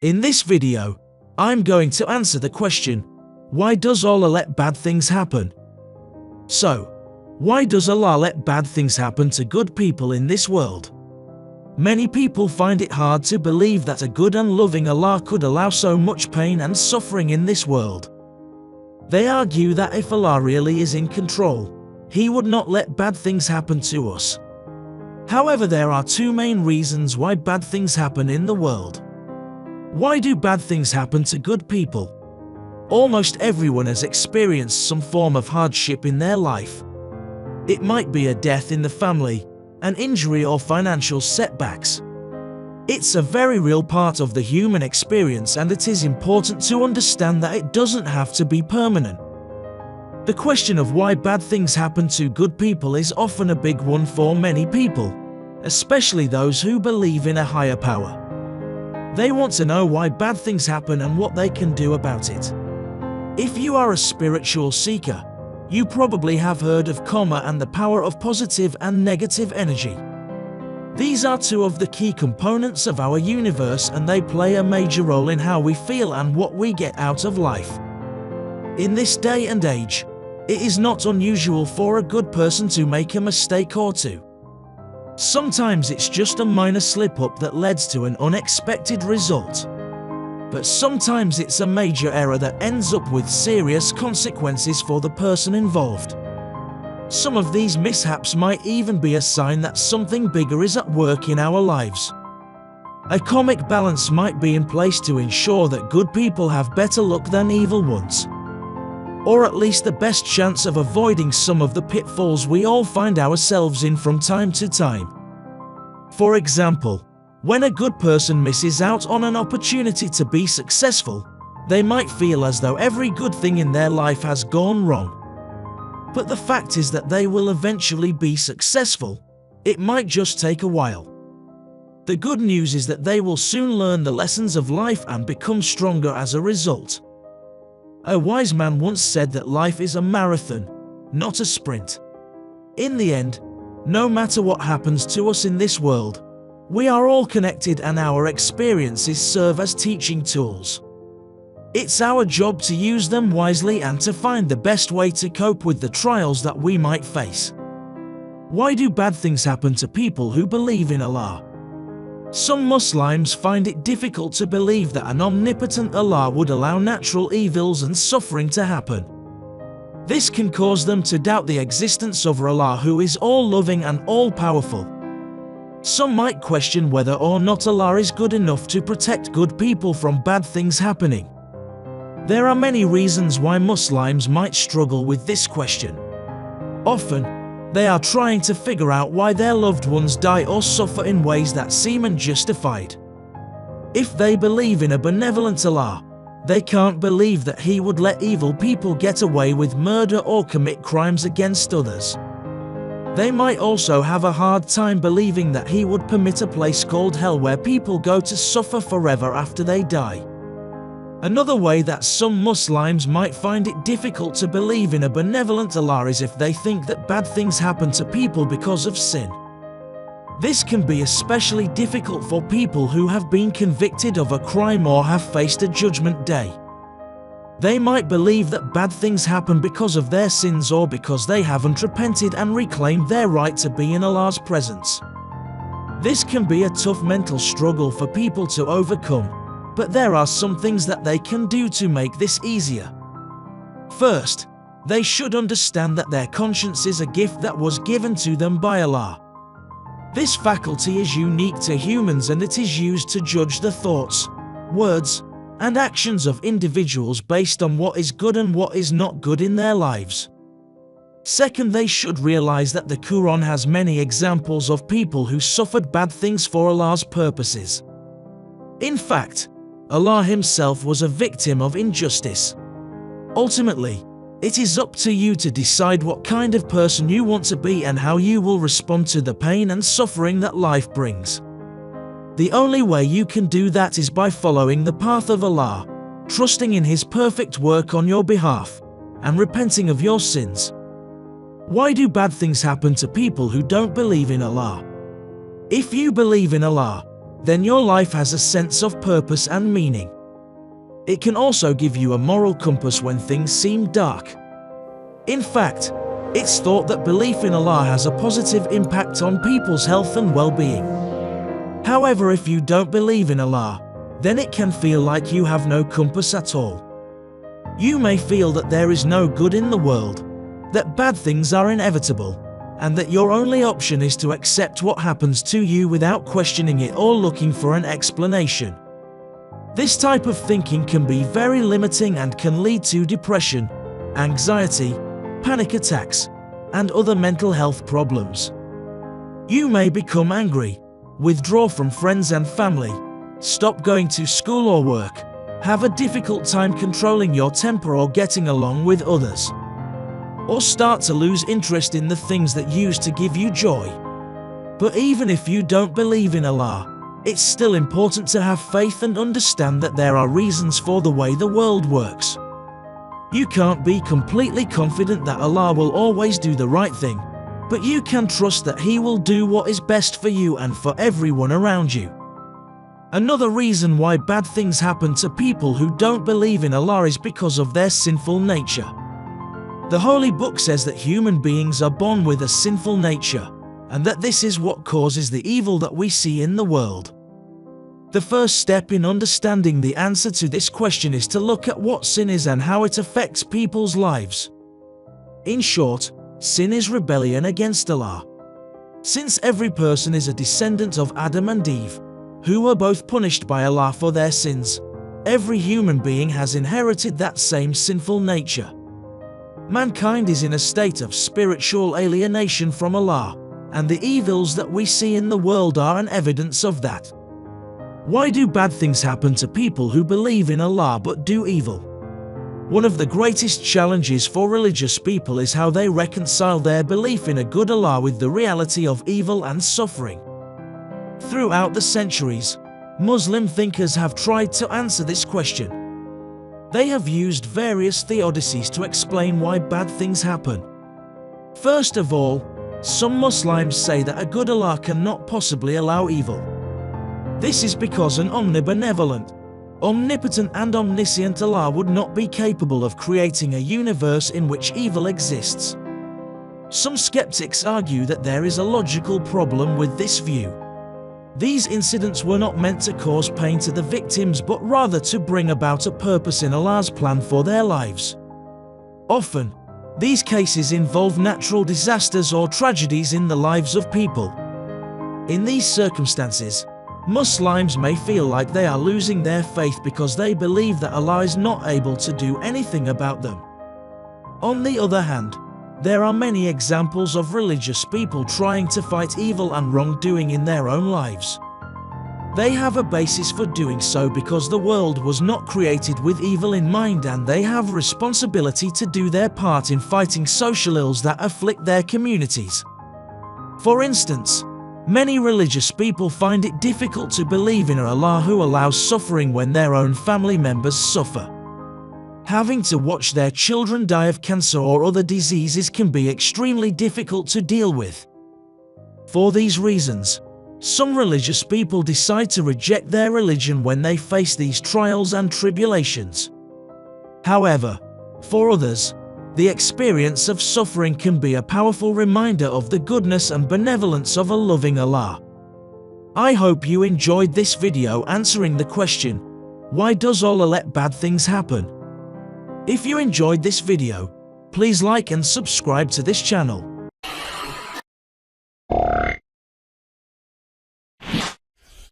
In this video, I'm going to answer the question, why does Allah let bad things happen? So, why does Allah let bad things happen to good people in this world? Many people find it hard to believe that a good and loving Allah could allow so much pain and suffering in this world. They argue that if Allah really is in control, He would not let bad things happen to us. However, there are two main reasons why bad things happen in the world. Why do bad things happen to good people? Almost everyone has experienced some form of hardship in their life. It might be a death in the family, an injury, or financial setbacks. It's a very real part of the human experience, and it is important to understand that it doesn't have to be permanent. The question of why bad things happen to good people is often a big one for many people, especially those who believe in a higher power. They want to know why bad things happen and what they can do about it. If you are a spiritual seeker, you probably have heard of karma and the power of positive and negative energy. These are two of the key components of our universe, and they play a major role in how we feel and what we get out of life. In this day and age, it is not unusual for a good person to make a mistake or two. Sometimes it's just a minor slip-up that leads to an unexpected result. But sometimes it's a major error that ends up with serious consequences for the person involved. Some of these mishaps might even be a sign that something bigger is at work in our lives. A karmic balance might be in place to ensure that good people have better luck than evil ones, or at least the best chance of avoiding some of the pitfalls we all find ourselves in from time to time. For example, when a good person misses out on an opportunity to be successful, they might feel as though every good thing in their life has gone wrong. But the fact is that they will eventually be successful. It might just take a while. The good news is that they will soon learn the lessons of life and become stronger as a result. A wise man once said that life is a marathon, not a sprint. In the end, no matter what happens to us in this world, we are all connected, and our experiences serve as teaching tools. It's our job to use them wisely and to find the best way to cope with the trials that we might face. Why do bad things happen to people who believe in Allah? Some Muslims find it difficult to believe that an omnipotent Allah would allow natural evils and suffering to happen. This can cause them to doubt the existence of Allah, who is all-loving and all-powerful. Some might question whether or not Allah is good enough to protect good people from bad things happening. There are many reasons why Muslims might struggle with this question. Often, they are trying to figure out why their loved ones die or suffer in ways that seem unjustified. If they believe in a benevolent Allah, they can't believe that He would let evil people get away with murder or commit crimes against others. They might also have a hard time believing that He would permit a place called hell where people go to suffer forever after they die. Another way that some Muslims might find it difficult to believe in a benevolent Allah is if they think that bad things happen to people because of sin. This can be especially difficult for people who have been convicted of a crime or have faced a judgment day. They might believe that bad things happen because of their sins or because they haven't repented and reclaimed their right to be in Allah's presence. This can be a tough mental struggle for people to overcome, but there are some things that they can do to make this easier. First, they should understand that their conscience is a gift that was given to them by Allah. This faculty is unique to humans, and it is used to judge the thoughts, words, and actions of individuals based on what is good and what is not good in their lives. Second, they should realize that the Quran has many examples of people who suffered bad things for Allah's purposes. In fact, Allah Himself was a victim of injustice. Ultimately, it is up to you to decide what kind of person you want to be and how you will respond to the pain and suffering that life brings. The only way you can do that is by following the path of Allah, trusting in His perfect work on your behalf, and repenting of your sins. Why do bad things happen to people who don't believe in Allah? If you believe in Allah, then your life has a sense of purpose and meaning. It can also give you a moral compass when things seem dark. In fact, it's thought that belief in Allah has a positive impact on people's health and well-being. However, if you don't believe in Allah, then it can feel like you have no compass at all. You may feel that there is no good in the world, that bad things are inevitable, and that your only option is to accept what happens to you without questioning it or looking for an explanation. This type of thinking can be very limiting and can lead to depression, anxiety, panic attacks, and other mental health problems. You may become angry, withdraw from friends and family, stop going to school or work, have a difficult time controlling your temper or getting along with others, or start to lose interest in the things that used to give you joy. But even if you don't believe in Allah, it's still important to have faith and understand that there are reasons for the way the world works. You can't be completely confident that Allah will always do the right thing, but you can trust that He will do what is best for you and for everyone around you. Another reason why bad things happen to people who don't believe in Allah is because of their sinful nature. The Holy Book says that human beings are born with a sinful nature, and that this is what causes the evil that we see in the world. The first step in understanding the answer to this question is to look at what sin is and how it affects people's lives. In short, sin is rebellion against Allah. Since every person is a descendant of Adam and Eve, who were both punished by Allah for their sins, every human being has inherited that same sinful nature. Mankind is in a state of spiritual alienation from Allah, and the evils that we see in the world are an evidence of that. Why do bad things happen to people who believe in Allah but do evil? One of the greatest challenges for religious people is how they reconcile their belief in a good Allah with the reality of evil and suffering. Throughout the centuries, Muslim thinkers have tried to answer this question. They have used various theodicies to explain why bad things happen. First of all, some Muslims say that a good Allah cannot possibly allow evil. This is because an omnibenevolent, omnipotent and omniscient Allah would not be capable of creating a universe in which evil exists. Some skeptics argue that there is a logical problem with this view. These incidents were not meant to cause pain to the victims but rather to bring about a purpose in Allah's plan for their lives. Often, these cases involve natural disasters or tragedies in the lives of people. In these circumstances, Muslims may feel like they are losing their faith because they believe that Allah is not able to do anything about them. On the other hand, there are many examples of religious people trying to fight evil and wrongdoing in their own lives. They have a basis for doing so because the world was not created with evil in mind, and they have responsibility to do their part in fighting social ills that afflict their communities. For instance, many religious people find it difficult to believe in an Allah who allows suffering when their own family members suffer. Having to watch their children die of cancer or other diseases can be extremely difficult to deal with. For these reasons, some religious people decide to reject their religion when they face these trials and tribulations. However, for others, the experience of suffering can be a powerful reminder of the goodness and benevolence of a loving Allah. I hope you enjoyed this video answering the question, why does Allah let bad things happen? If you enjoyed this video, please like and subscribe to this channel.